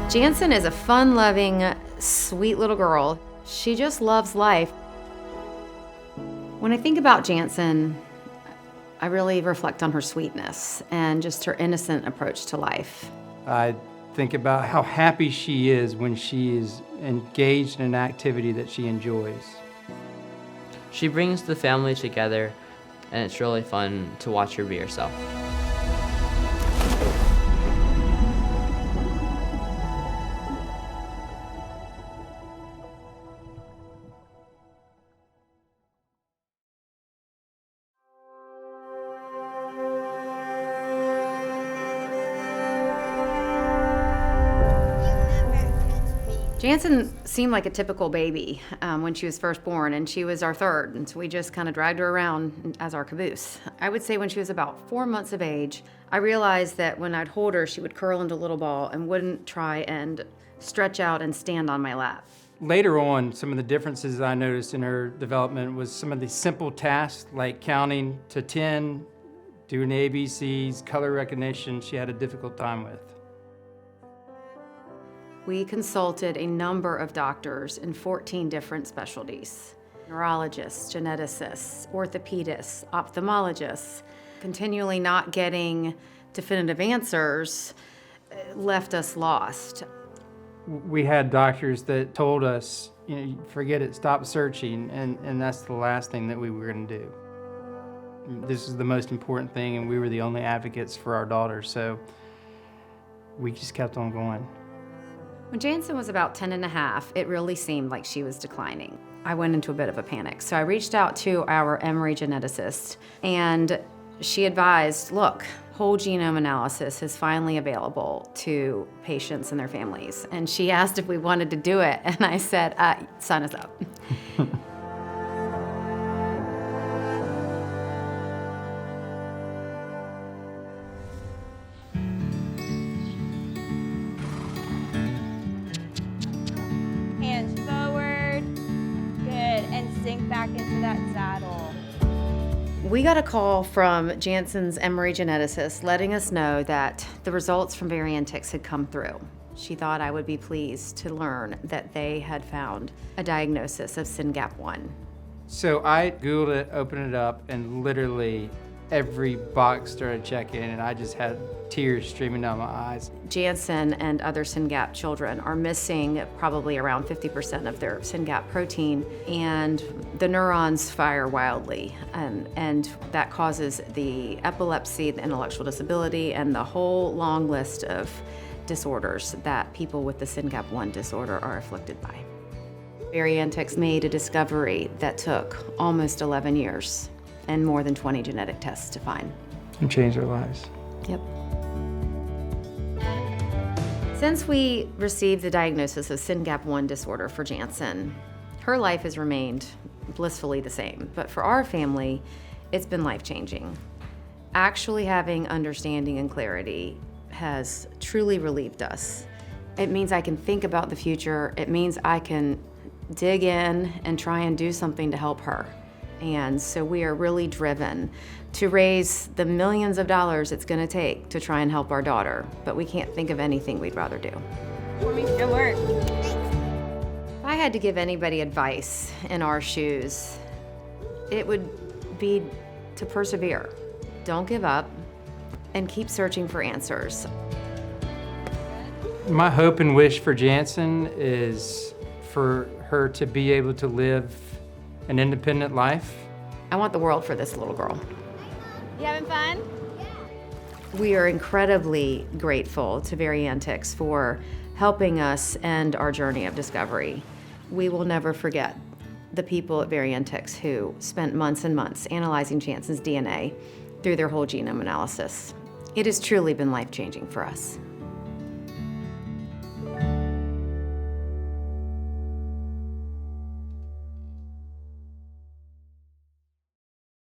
Jansen is a fun-loving, sweet little girl. She just loves life. When I think about Jansen, I really reflect on her sweetness and just her innocent approach to life. I think about how happy she is when she is engaged in an activity that she enjoys. She brings the family together, and it's really fun to watch her be herself. Jansen seemed like a typical baby when she was first born, and she was our third, and so we just kind of dragged her around as our caboose. I would say when she was about 4 months of age, I realized that when I'd hold her, she would curl into a little ball and wouldn't try and stretch out and stand on my lap. Later on, some of the differences I noticed in her development was some of the simple tasks like counting to 10, doing ABCs, color recognition, she had a difficult time with. We consulted a number of doctors in 14 different specialties. Neurologists, geneticists, orthopedists, ophthalmologists. Continually not getting definitive answers left us lost. We had doctors that told us, forget it, stop searching, and that's the last thing that we were going to do. This is the most important thing, and we were the only advocates for our daughter, so we just kept on going. When Jansen was about 10 and a half, it really seemed like she was declining. I went into a bit of a panic, so I reached out to our Emory geneticist, and she advised, look, whole genome analysis is finally available to patients and their families. And she asked if we wanted to do it, and I said, sign us up. Hands forward, good, and sink back into that saddle. We got a call from Jansen's Emory geneticist letting us know that the results from Variantyx had come through. She thought I would be pleased to learn that they had found a diagnosis of SYNGAP1. So I Googled it, opened it up, and literally every box started checking, and I just had tears streaming down my eyes. Jansen and other SYNGAP children are missing probably around 50% of their SYNGAP protein, and the neurons fire wildly, and that causes the epilepsy, the intellectual disability, and the whole long list of disorders that people with the SYNGAP1 disorder are afflicted by. Variantyx made a discovery that took almost 11 years and more than 20 genetic tests to find. And changed our lives. Yep. Since we received the diagnosis of SYNGAP1 disorder for Jansen, her life has remained blissfully the same. But for our family, it's been life-changing. Actually having understanding and clarity has truly relieved us. It means I can think about the future. It means I can dig in and try and do something to help her. And so we are really driven to raise the millions of dollars it's going to take to try and help our daughter, but we can't think of anything we'd rather do. Good work. If I had to give anybody advice in our shoes, it would be to persevere. Don't give up and keep searching for answers. My hope and wish for Jansen is for her to be able to live an independent life. I want the world for this little girl. You having fun? We are incredibly grateful to Variantyx for helping us end our journey of discovery. We will never forget the people at Variantyx who spent months and months analyzing Jansen's DNA through their whole genome analysis. It has truly been life-changing for us.